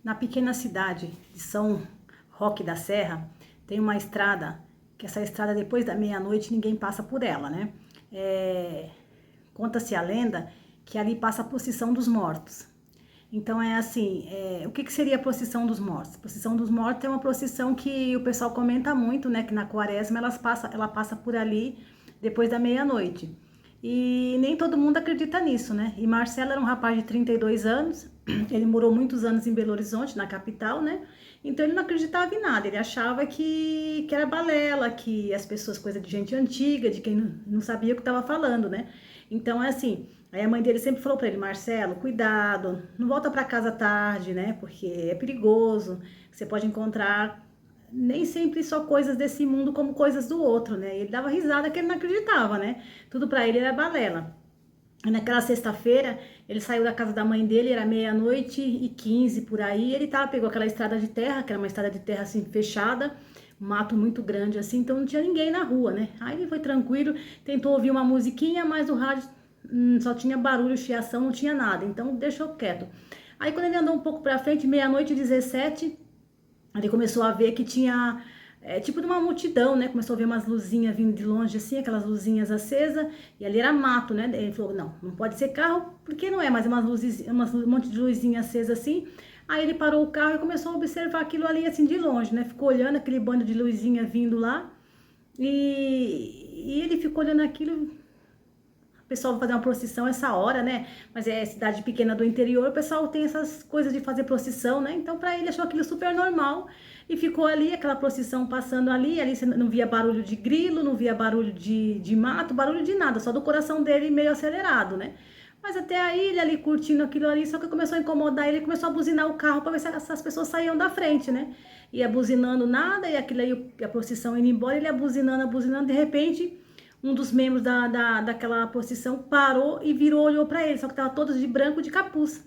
Na pequena cidade de São Roque da Serra, tem uma estrada, que essa estrada depois da meia-noite ninguém passa por ela, né? Conta-se a lenda que ali passa a procissão dos mortos. Então é assim, o que seria a procissão dos mortos? A procissão dos mortos é uma procissão que o pessoal comenta muito, né? Que na quaresma ela passa por ali depois da meia-noite. E nem todo mundo acredita nisso, né? E Marcelo era um rapaz de 32 anos, ele morou muitos anos em Belo Horizonte, na capital, né? Então ele não acreditava em nada, ele achava que era balela, que as pessoas, coisa de gente antiga, de quem não sabia o que estava falando, né? Então é assim, aí a mãe dele sempre falou para ele: Marcelo, cuidado, não volta para casa tarde, né? Porque é perigoso, você pode encontrar nem sempre só coisas desse mundo como coisas do outro, né? Ele dava risada que ele não acreditava, né? Tudo para ele era balela. E naquela sexta-feira, ele saiu da casa da mãe dele, era 00h15 por aí, ele pegou aquela estrada de terra, que era uma estrada de terra assim fechada, um mato muito grande assim, então não tinha ninguém na rua, né? Aí ele foi tranquilo, tentou ouvir uma musiquinha, mas o rádio só tinha barulho, chiação, não tinha nada, então deixou quieto. Aí quando ele andou um pouco pra frente, 00h17, ele começou a ver que tinha tipo de uma multidão, né? Começou a ver umas luzinhas vindo de longe assim, aquelas luzinhas acesas, e ali era mato, né? Ele falou: não pode ser carro, porque não é, mas umas luzes, um monte de luzinha acesa assim. Aí ele parou o carro e começou a observar aquilo ali assim de longe, né? Ficou olhando aquele bando de luzinha vindo lá, e ele ficou olhando aquilo. O pessoal vai fazer uma procissão essa hora, né? Mas é cidade pequena do interior, o pessoal tem essas coisas de fazer procissão, né? Então, para ele, achou aquilo super normal e ficou ali, aquela procissão passando ali você não via barulho de grilo, não via barulho de mato, barulho de nada, só do coração dele meio acelerado, né? Mas até aí, ele ali curtindo aquilo ali, só que começou a incomodar ele, começou a buzinar o carro para ver se essas pessoas saíam da frente, né? Ia buzinando nada, e aquilo aí, a procissão indo embora, ele ia buzinando, de repente um dos membros daquela procissão parou e virou, olhou para ele, só que tava todos de branco de capuz.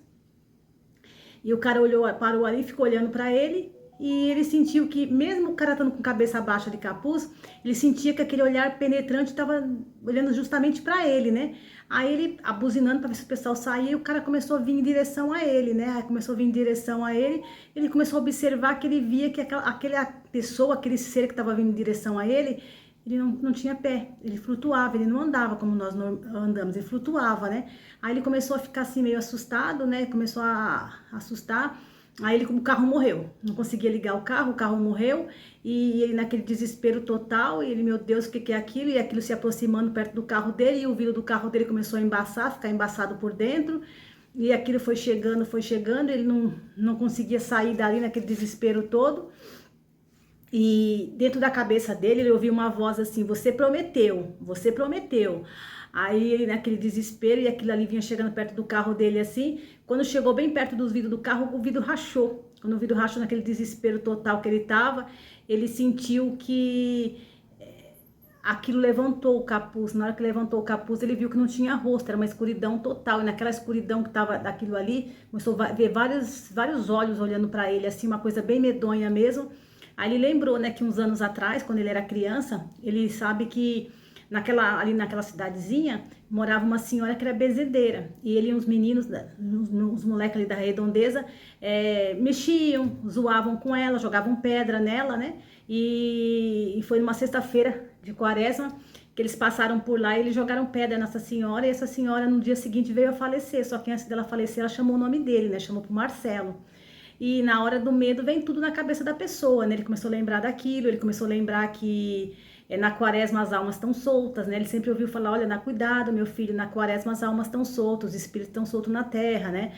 E o cara parou ali, ficou olhando para ele, e ele sentiu que, mesmo o cara estando com cabeça baixa de capuz, ele sentia que aquele olhar penetrante estava olhando justamente para ele, né? Aí ele, abuzinando para ver se o pessoal saía, e o cara começou a vir em direção a ele, né? Aí começou a vir em direção a ele, ele começou a observar que ele via que aquela pessoa, aquele ser que estava vindo em direção a ele não tinha pé, ele flutuava, ele não andava como nós andamos, ele flutuava, né? Aí ele começou a ficar assim meio assustado, né? Começou a assustar. Aí o carro morreu, não conseguia ligar o carro morreu, e ele naquele desespero total, e ele, meu Deus, o que é aquilo? E aquilo se aproximando perto do carro dele, e o vidro do carro dele começou a embaçar, ficar embaçado por dentro, e aquilo foi chegando, ele não conseguia sair dali naquele desespero todo. E dentro da cabeça dele, ele ouviu uma voz assim: você prometeu, você prometeu. Aí ele, naquele desespero, e aquilo ali vinha chegando perto do carro dele assim. Quando chegou bem perto dos vidros do carro, o vidro rachou. Quando o vidro rachou, naquele desespero total que ele tava, ele sentiu que aquilo levantou o capuz. Na hora que levantou o capuz, ele viu que não tinha rosto, era uma escuridão total. E naquela escuridão que tava daquilo ali, começou a ver vários olhos olhando para ele, assim, uma coisa bem medonha mesmo. Aí ele lembrou, né, que uns anos atrás, quando ele era criança, ele sabe que ali naquela cidadezinha morava uma senhora que era bezedeira, e ele e os meninos, os moleques ali da redondeza, mexiam, zoavam com ela, jogavam pedra nela, né? E foi numa sexta-feira de quaresma que eles passaram por lá e eles jogaram pedra nessa senhora, e essa senhora no dia seguinte veio a falecer. Só que antes dela falecer, ela chamou o nome dele, né? Chamou pro Marcelo. E na hora do medo vem tudo na cabeça da pessoa, né? Ele começou a lembrar daquilo, ele começou a lembrar que na quaresma as almas estão soltas, né? Ele sempre ouviu falar: olha, dá cuidado, meu filho, na quaresma as almas estão soltas, os espíritos estão soltos na terra, né?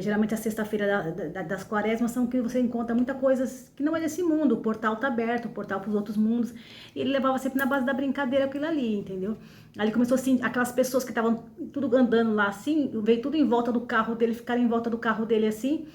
Geralmente a sexta-feira das quaresmas são que você encontra muita coisa que não é desse mundo, o portal tá aberto, o portal para os outros mundos. E ele levava sempre na base da brincadeira aquilo ali, entendeu? Aí ele começou assim, aquelas pessoas que estavam tudo andando lá assim, veio tudo em volta do carro dele, ficaram em volta do carro dele assim.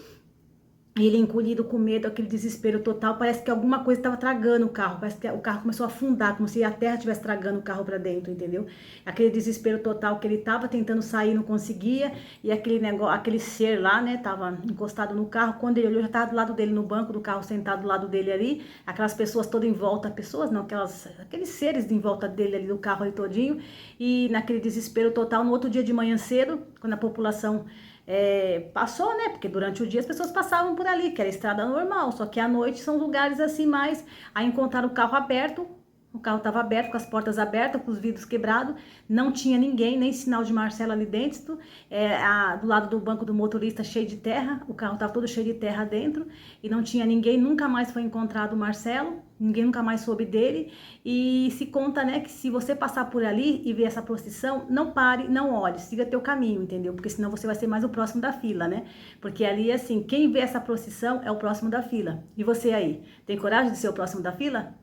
Ele encolhido com medo, aquele desespero total, parece que alguma coisa estava tragando o carro, parece que o carro começou a afundar, como se a terra estivesse tragando o carro para dentro, entendeu? Aquele desespero total que ele estava tentando sair, não conseguia, e aquele negócio, aquele ser lá, né, tava encostado no carro. Quando ele olhou, já estava do lado dele, no banco do carro, sentado do lado dele ali, aquelas pessoas todas em volta, pessoas não, aqueles seres em volta dele ali, do carro ali todinho, e naquele desespero total. No outro dia de manhã cedo, quando a população passou, né? Porque durante o dia as pessoas passavam por ali, que era estrada normal, só que à noite são lugares assim mais. Aí encontraram o carro aberto. O carro estava aberto, com as portas abertas, com os vidros quebrados, não tinha ninguém, nem sinal de Marcelo ali dentro. Do lado do banco do motorista cheio de terra, o carro estava todo cheio de terra dentro e não tinha ninguém, nunca mais foi encontrado o Marcelo, ninguém nunca mais soube dele. E se conta, né, que se você passar por ali e ver essa procissão, não pare, não olhe, siga teu caminho, entendeu? Porque senão você vai ser mais o próximo da fila, né? Porque ali, assim, quem vê essa procissão é o próximo da fila. E você aí, tem coragem de ser o próximo da fila?